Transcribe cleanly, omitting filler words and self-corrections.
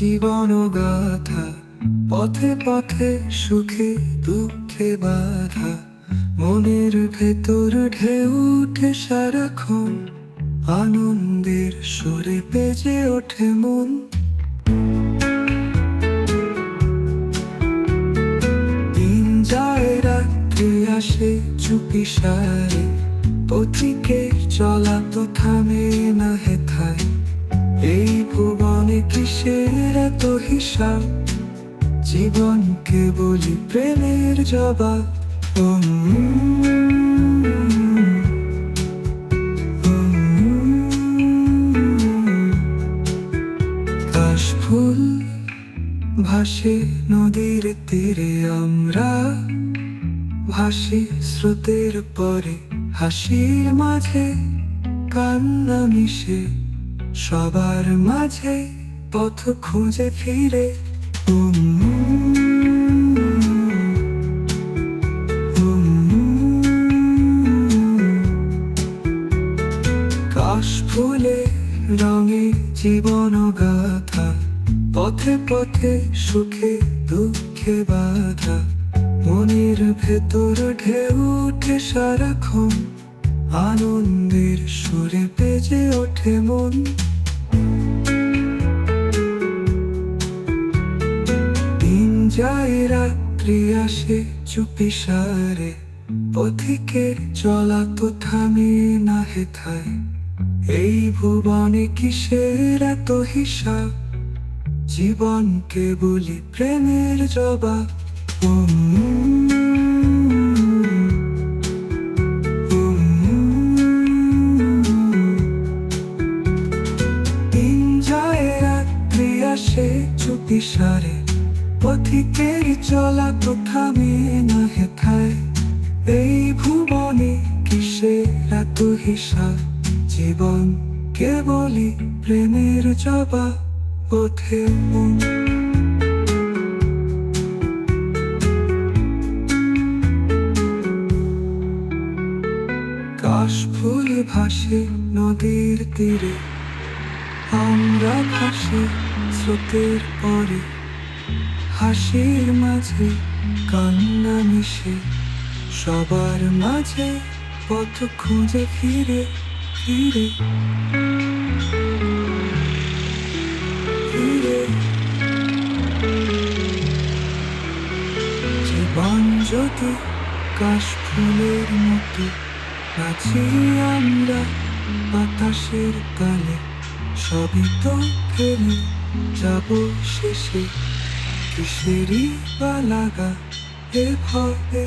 জীবন গাথা, পথে পথে সুখে দুঃখে বাধা, মনের ভেতর ঢেউ উঠে সারাক্ষণ, আনন্দের সুরে বেজে ওঠে মন। দিন যায় রাত্রি আসে চুপি সারে, পথিকের চলা তো থামে না হেথায়। এই ভুবনে কিসের এত হিসাব, জীবনকে বলি প্রেমের জবাব। কাশফুল ভাসে নদীর তীরে, আমরা ভাসি স্রোতের পরে, হাসির মাঝে কান্না মিশে, সবার মাঝে পথ খুঁজে ফিরে। কাশফুলে রঙে জীবন গাথা, পথে পথে সুখে দুঃখে বাধা, মনের ভেতর ঢেউ উঠে সারাক্ষণ, আনন্দের সুরে বেজে ওঠে মন। দিন যায় রাত্রি আসে চুপি সারে, পথিকের চলা তো থামে না হেথায়। এই ভুবনে কিসের এত হিসাব, জীবনকে বলি প্রেমের জবাব। দিন যায় রাত্রি আসে চুপি সারে, পথিকের চলা তো থামে না হেথায়। এই ভুবনে কিসের এত হিসাব, জীবনকে বলি প্রেমের জবাব। ওঠে মন। কাশফুল ভাসে নদীর তীরে, আমরা ভাসি স্রোতের পরে, হাসির মাঝে কান্না মিশে, সবার মাঝে পথ খুঁজে ফিরে ফিরে ফিরে। জীবন যদি কাশফুলের মতো, নাচি আমরা বাতাসের তালে, সবই তো ফেলে যাব শেষে, কিসেরই বা লাগা এ ভবে।